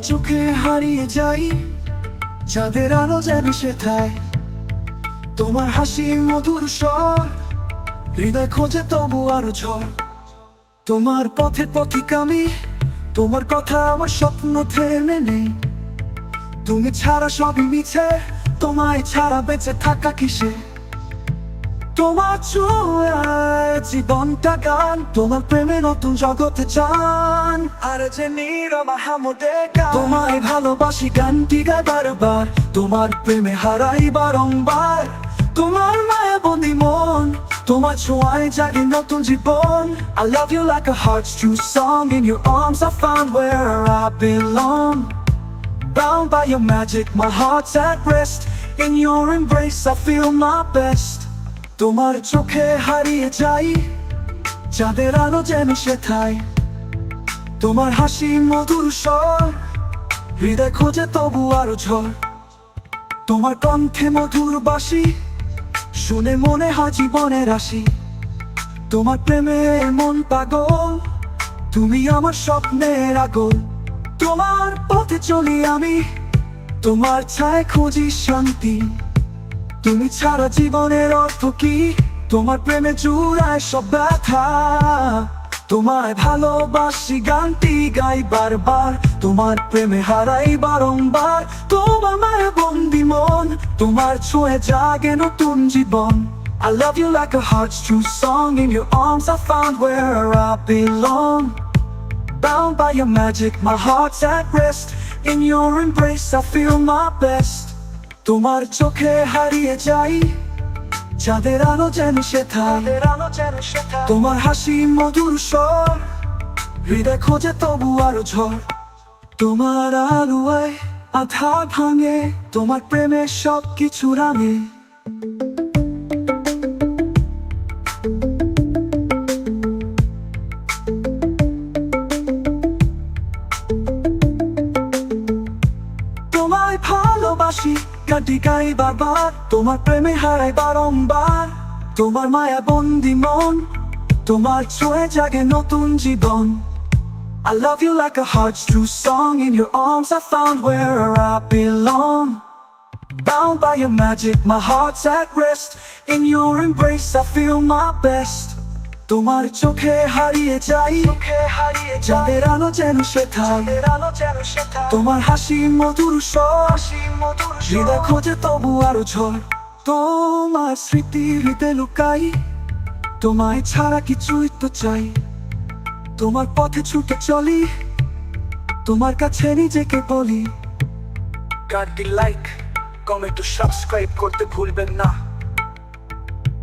চোখে হারিয়ে যাই, চাঁদের আলো যেন সেথায়। তোমার হাসি মধুর স্বর, হৃদয় খোঁজে তবু আরো ঝড়। তোমার পথে পথিক আমি, তোমার কথা আমার স্বপ্ন থেমে নেই। তুমি ছাড়া সবই মিছে, তোমায় ছাড়া বেঁচে থাকা কিসে। তোমার ছোঁয়ায় জীবনটা গান, তোমার প্রেমে নতুন জগতে চান। আর যে নীরব মাহমুদে গান, তোমায় ভালোবাসি গানটি গায় বারবার। তোমার প্রেমে হারাই বারংবার, তোমার মায়া বন্দি মন, তোমার ছোঁয়ায় জাগে নতুন জীবন। I love you like a heart's true song, in your arms I found where I belong. Bound by your magic, my heart's at rest, in your embrace I feel my best. তোমার চোখে হারিয়ে যাই, চাঁদের আলো যেন সেথায়। তোমার হাসি মধুর স্বর, হৃদয় খোঁজে তবু আরো ঝড়। তোমার কণ্ঠে মধুর বাসি, শুনে মনে হয় জীবনের রাশি। তোমার প্রেমে মন পাগল, তুমি আমার স্বপ্নের আগল। তোমার পথে চলি আমি, তোমার ছায় খুঁজি শান্তি। তুমি ছাড়া জীবনের অর্থ কি, তোমার প্রেমে জুড়ায় সব ব্যথা। তোমায় ভালোবাসি গানটি গাই বারবার, তোমার প্রেমে হারাই বারংবার। তোমার মায়া বন্দি মন, তোমার ছোঁয়ে জাগে নতুন জীবন। I love you like a heart's true song, in your arms I found where I belong. Bound by your magic, my heart's at rest, in your embrace I feel my best. তোমার চোখে হারিয়ে যাই, চাঁদের আলো যেন সেথায়। তোমার হাসি মধুর স্বর, হৃদয় খোঁজে তবু আরো ঝড়। তোমার আলোয় আধার ভাঙে, তোমার প্রেমে সব কিছু রাঙে। তোমায় ভালোবাসি গানটি গাই বারবার, তোমার প্রেমে হারাই বারংবার। তোমার মায়া বন্দি মন, তোমার ছোঁয়ে জাগে নতুন জীবন। I love you like a heart's true song, in your arms I found where I belong. Bound by your magic, my heart's at rest, in your embrace I feel my best. তোমার চোখে হারিয়ে যাই, চাঁদের আলো যেন সেথায়। তোমার হাসি মধুর স্বর, হৃদয় খোঁজে তবু আরো ঝড়। তোমার স্মৃতি হৃদয় লুকাই, তোমায় ছাড়া কিছুই তো চাই। তোমার পথে ছুটে চলি, তোমার কাছে নিজেকে বলি। গানটি লাইক, কমেন্ট ও সাবস্ক্রাইব করতে ভুলবেন না।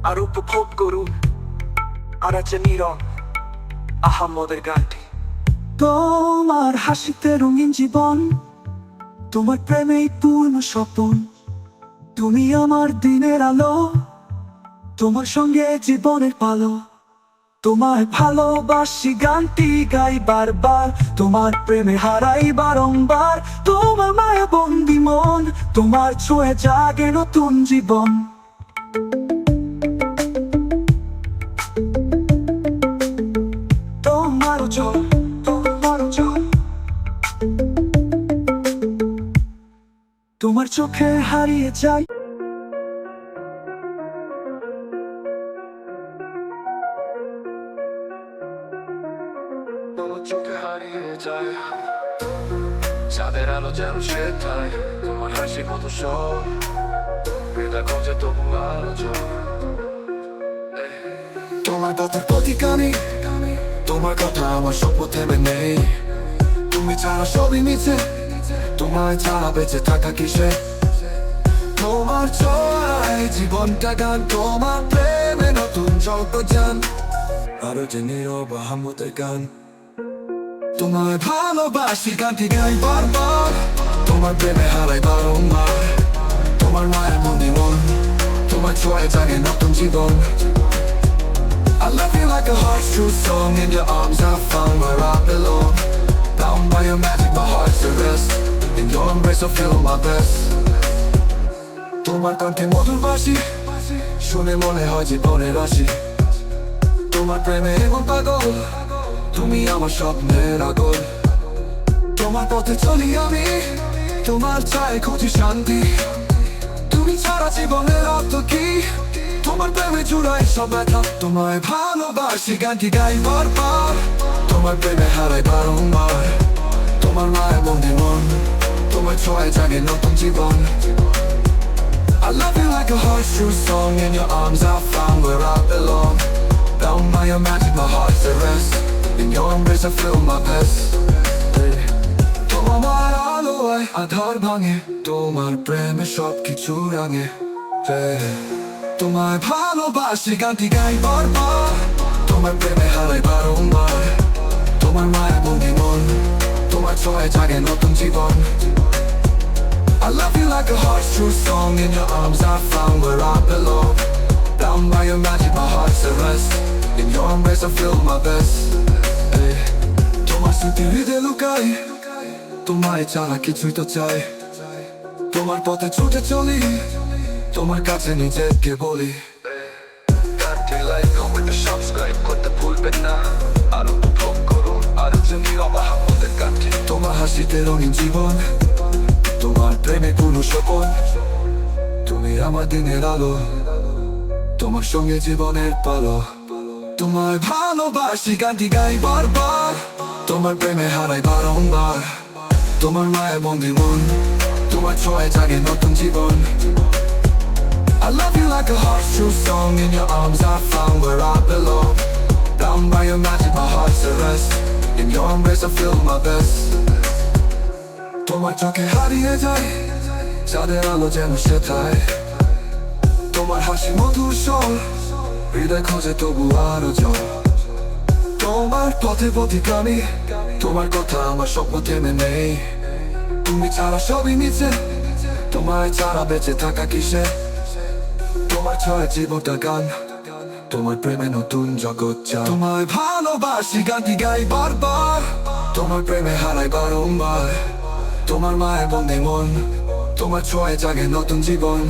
আর উপভোগ করুন আর আছে নীরব আহমদের গানটি। তোমার হাসিতে রঙিন জীবন, তোমার প্রেমেই পূর্ণ স্বপন। তুমি আমার দিনের আলো, তোমার সঙ্গে জীবনের পালো। তোমায় ভালোবাসি গানটি গাই বারবার, তোমার প্রেমে হারাই বারংবার। তোমার মায়া বন্দি মন, তোমার ছোঁয়ে জাগে নতুন জীবন। তোমার চোখে হারিয়ে যাই। তোমার চোখে হারিয়ে যায়, চাঁদের আলো যেন সেথায়। তোমার হাসি মতো সব, হৃদয় খোঁজে তবু আলো ঝড়। তোমার পথের পথিক আমি, তোমার কথা আমার স্বপ্ন থেমে নেই। তুমি ছাড়া সবই মিছে, তোমায় ছাড়া বেঁচে থাকা কিসে। তোমার ছোঁয়ায় জীবনটা গান, তোমার প্রেমে নতুন জগৎ জান। আরো যে নীরব আহমদের গান। তোমায় ভালোবাসি গানটি গাই বারবার, তোমার প্রেমে হারাই বারংবার। তোমার মায়ের মনে মন, তোমার ছোঁয়ায় জাগে নতুন জীবন। I love you like a heart's true song, in your arms I found where I belong. Bound by your magic, my heart's at rest, in your embrace I feel my best. তোমার কণ্ঠে মধুর বাসি, শুনে মনে হয় জীবনের রাশি। তোমার প্রেমে এমন পাগল, তুমি আমার স্বপ্নের আগল। তোমার পথে চলি আমি, তোমার চাই খুঁজি শান্তি। তুমি ছাড়া জীবনের অর্থ কি? তোমার প্রেমে জুড়াই সব ব্যথা। তোমায় ভালোবাসি গানটি গাই বারবার, তোমার প্রেমে হারাই বারংবার। তোমার মায়ের বন্দি মন, তোমার ছোঁয়ায় জাগে নতুন জীবন। I love you like a horseshoe song. In your arms I found where I belong. Bound by your magic, my heart's at rest. In your embrace I feel my best. তোমার আলোয় আধার ভাঙে, তোমার প্রেমে সব কিছু রাঙে। তোমায় ভালোবাসি গানটি গাই বারবার, তোমার প্রেমে হারাই বারংবার। তোমার মায়ের বন্দি মন, তোমার ছোঁয়ায় জাগে নতুন জীবন। I love you like a horseshoe song. In your arms I found where I belong. Bound by your magic, my heart's at rest. In your embrace I feel my best. তোমার স্মৃতি হৃদয়ে লুকাই, তোমায় ছাড়া কিছুই তো চাই। তোমার পথে ছুটে চলি, তোমার কাছে নিজেকে বলি। সাবস্ক্রাইব করতে ভুলবেন না, আরো উপভোগ করুন আরো জমি অবাহতের কাছে। তোমার হাসিতে রঙিন জীবন, তোমার প্রেমে পুরো স্বপন। তুমি আমার দিনের আলো, তোমার সঙ্গে জীবনের পালো। তোমায় ভালোবাসি গানটি গাই বারবার, তোমার প্রেমে হারাই বারংবার। তোমার মায়ের বন্দি মন, তোমার ছোঁয়ায় জাগে নতুন জীবন। I love you like a horseshoe song. In your arms I found where I belong. Bound by your magic, my heart's at rest. In your embrace I feel my best. তোমার চোখে হারিয়ে যাই, চাঁদের আলো যেন সেথায়। তোমার হাসি মধুর স্বর, হৃদয় খোঁজে তবু আরো জল। তোমার পথে পথিকামি, তোমার কথা আমার স্বপ্ন থেমে নেই। তুমি ছাড়া সবই নিচে, তোমায় ছাড়া বেঁচে থাকা কিসে। তোমার ছয় জীবনটা গান, তোমার প্রেমে নতুন জগৎ চাই। তোমায় ভালোবাসি গানটি গাই বারবার, তোমার প্রেমে হারাই বারংবার। তোমার মায়ের বন্দি মন, তোমার ছোঁয়ায় জাগে নতুন জীবন।